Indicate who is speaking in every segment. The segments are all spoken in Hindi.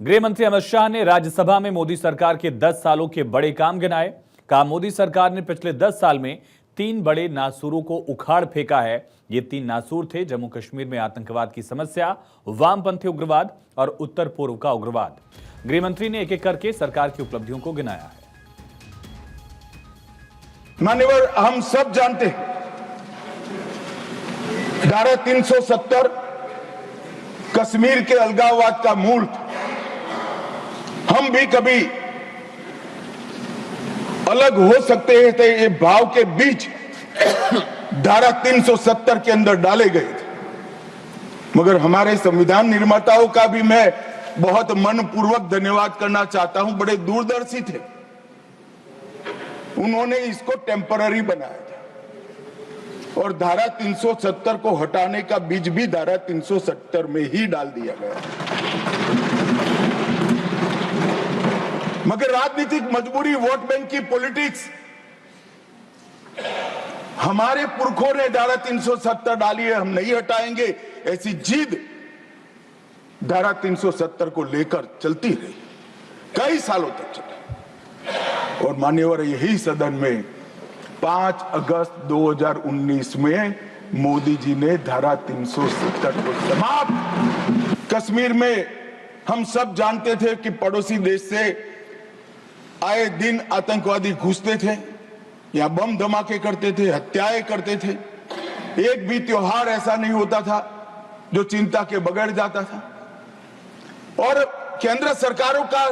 Speaker 1: गृह मंत्री अमित शाह ने राज्यसभा में मोदी सरकार के 10 सालों के बड़े काम गिनाए। कहा, मोदी सरकार ने पिछले 10 साल में 3 बड़े नासूरों को उखाड़ फेंका है। ये 3 नासूर थे जम्मू कश्मीर में आतंकवाद की समस्या, वामपंथी उग्रवाद और उत्तर पूर्व का उग्रवाद। गृह मंत्री ने एक एक करके सरकार की उपलब्धियों को गिनाया है।
Speaker 2: मान्यवर, हम सब जानते हैं धारा 370 कश्मीर के अलगाववाद का मूल था। हम भी कभी अलग हो सकते थे, ये भाव के बीच धारा 370 के अंदर डाले गए थे। मगर हमारे संविधान निर्माताओं का भी मैं बहुत मनपूर्वक धन्यवाद करना चाहता हूं। बड़े दूरदर्शी थे, उन्होंने इसको टेम्पररी बनाया था और धारा 370 को हटाने का बीज भी धारा 370 में ही डाल दिया गया। मगर राजनीतिक मजबूरी, वोट बैंक की पॉलिटिक्स, हमारे पुरखों ने धारा 370 डाली है, हम नहीं हटाएंगे, ऐसी जिद धारा 370 को लेकर चलती रही, कई सालों तक चली। और मान्यवर, यही सदन में 5 अगस्त 2019 में मोदी जी ने धारा 370 को समाप्त। कश्मीर में हम सब जानते थे कि पड़ोसी देश से आए दिन आतंकवादी घुसते थे, या बम धमाके करते थे, हत्याएं करते थे। एक भी त्योहार ऐसा नहीं होता था जो चिंता के बगैर जाता था। और केंद्र सरकारों का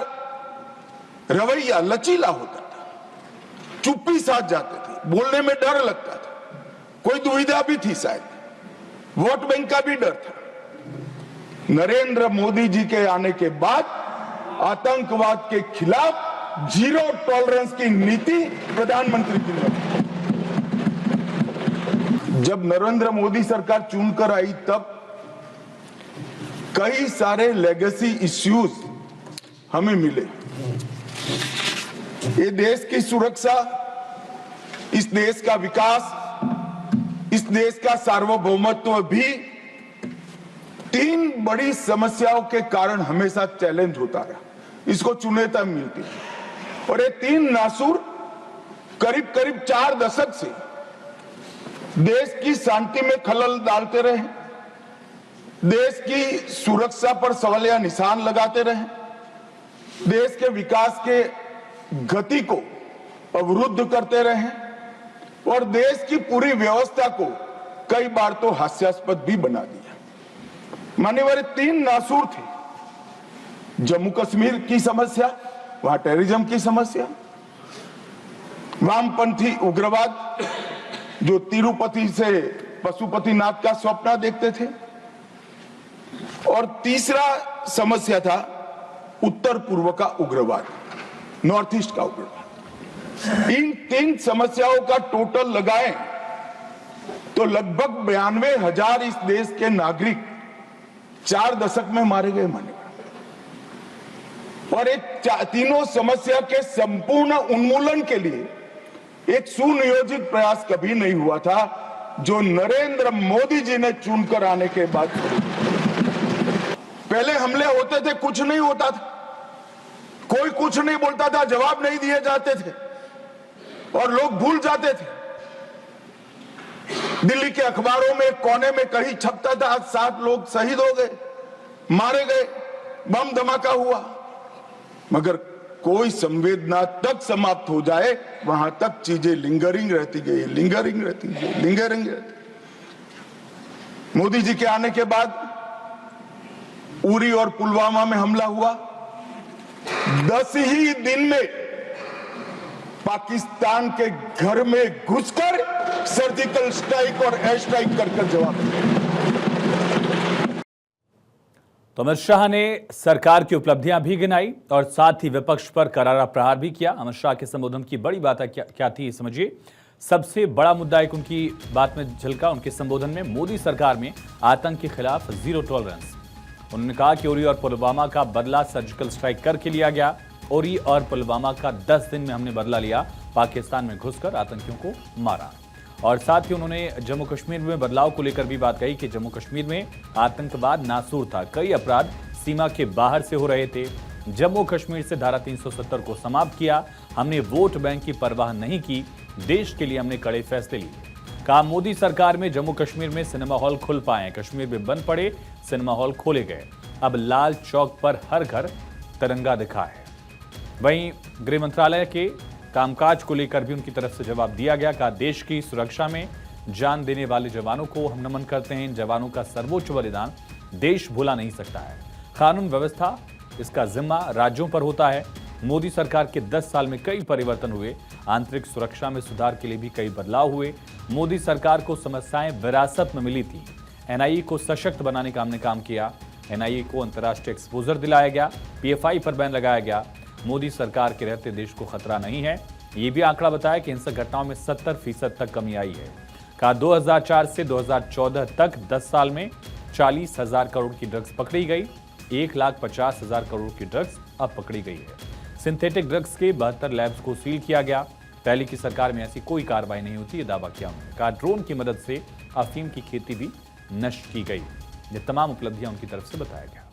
Speaker 2: रवैया लचीला होता था, चुप्पी साध जाते थे, बोलने में डर लगता था, कोई दुविधा भी थी, शायद वोट बैंक का भी डर था। नरेंद्र मोदी जी के आने के बाद आतंकवाद के खिलाफ जीरो टॉलरेंस की नीति प्रधानमंत्री की ने। जब नरेंद्र मोदी सरकार चुनकर आई तब कई सारे लेगेसी इश्यूज हमें मिले। ये देश की सुरक्षा, इस देश का विकास, इस देश का सार्वभौमत्व भी 3 बड़ी समस्याओं के कारण हमेशा चैलेंज होता रहा, इसको चुनौती मिलती। और ये 3 नासूर करीब करीब 4 दशक से देश की शांति में खलल डालते रहे, देश की सुरक्षा पर सवालिया निशान लगाते रहे, देश के विकास के गति को अवरुद्ध करते रहे और देश की पूरी व्यवस्था को कई बार तो हास्यास्पद भी बना दिया। मान्यवर, 3 नासूर थे। जम्मू कश्मीर की समस्या, वहां टेररिज्म की समस्या, वामपंथी उग्रवाद जो तिरुपति से पशुपतिनाथ का स्वप्न देखते थे, और तीसरा समस्या था उत्तर पूर्व का उग्रवाद, नॉर्थ ईस्ट का उग्रवाद। इन 3 समस्याओं का टोटल लगाएं तो लगभग 92,000 इस देश के नागरिक 4 दशक में मारे गए। माने और एक तीनों समस्या के संपूर्ण उन्मूलन के लिए एक सुनियोजित प्रयास कभी नहीं हुआ था, जो नरेंद्र मोदी जी ने चुनकर आने के बाद। पहले हमले होते थे, कुछ नहीं होता था, कोई कुछ नहीं बोलता था, जवाब नहीं दिए जाते थे और लोग भूल जाते थे। दिल्ली के अखबारों में कोने में कहीं छपता था, आज 7 लोग शहीद हो गए, मारे गए, बम धमाका हुआ। मगर कोई संवेदना तक समाप्त हो जाए, वहां तक चीजें लिंगरिंग रहती गई, लिंगरिंग रहती गई, लिंगरिंग रहती। मोदी जी के आने के बाद उरी और पुलवामा में हमला हुआ। 10 ही दिन में पाकिस्तान के घर में घुसकर सर्जिकल स्ट्राइक और एयर स्ट्राइक कर जवाब दिया।
Speaker 1: तो अमित शाह ने सरकार की उपलब्धियां भी गिनाई और साथ ही विपक्ष पर करारा प्रहार भी किया। अमित शाह के संबोधन की बड़ी बात क्या थी, समझिए। सबसे बड़ा मुद्दा एक उनकी बात में झलका, उनके संबोधन में मोदी सरकार में आतंक के खिलाफ जीरो टॉलरेंस। उन्होंने कहा कि उरी और पुलवामा का बदला सर्जिकल स्ट्राइक करके लिया गया। उरी और पुलवामा का 10 दिन में हमने बदला लिया, पाकिस्तान में घुसकर आतंकियों को मारा। और साथ ही उन्होंने जम्मू कश्मीर में बदलाव को लेकर भी बात कही कि जम्मू कश्मीर में आतंकवाद नासूर था, कई अपराध सीमा के बाहर से हो रहे थे। जम्मू कश्मीर से धारा 370 को समाप्त किया। हमने वोट बैंक की परवाह नहीं की, देश के लिए हमने कड़े फैसले लिए। कहा, मोदी सरकार में जम्मू कश्मीर में सिनेमा हॉल खुल पाए, कश्मीर में बंद पड़े सिनेमा हॉल खोले गए। अब लाल चौक पर हर घर तिरंगा दिखा है। वहीं गृह मंत्रालय के कामकाज को लेकर भी उनकी तरफ से जवाब दिया गया। कहा, देश की सुरक्षा में जान देने वाले जवानों को हम नमन करते हैं। इन जवानों का सर्वोच्च बलिदान देश भुला नहीं सकता है। कानून व्यवस्था, इसका जिम्मा राज्यों पर होता है। मोदी सरकार के 10 साल में कई परिवर्तन हुए। आंतरिक सुरक्षा में सुधार के लिए भी कई बदलाव हुए। मोदी सरकार को समस्याएं विरासत में मिली थी। एनआईए को सशक्त बनाने का हमने काम किया। एनआईए को अंतर्राष्ट्रीय एक्सपोजर दिलाया गया। पीएफआई पर बैन लगाया गया। मोदी सरकार के रहते देश को खतरा नहीं है। ये भी आंकड़ा बताया कि हिंसक घटनाओं में 70% तक कमी आई है। कहा, 2004 से 2014 तक 10 साल में 40,000 करोड़ की ड्रग्स पकड़ी गई। 1,50,000 करोड़ की ड्रग्स अब पकड़ी गई है। सिंथेटिक ड्रग्स के 72 लैब्स को सील किया गया। पहले की सरकार में ऐसी कोई कार्रवाई नहीं होती, ये दावा किया उन्होंने। कहा, ड्रोन की मदद से अफीम की खेती भी नष्ट की गई। ये तमाम उपलब्धियां उनकी तरफ से बताया गया।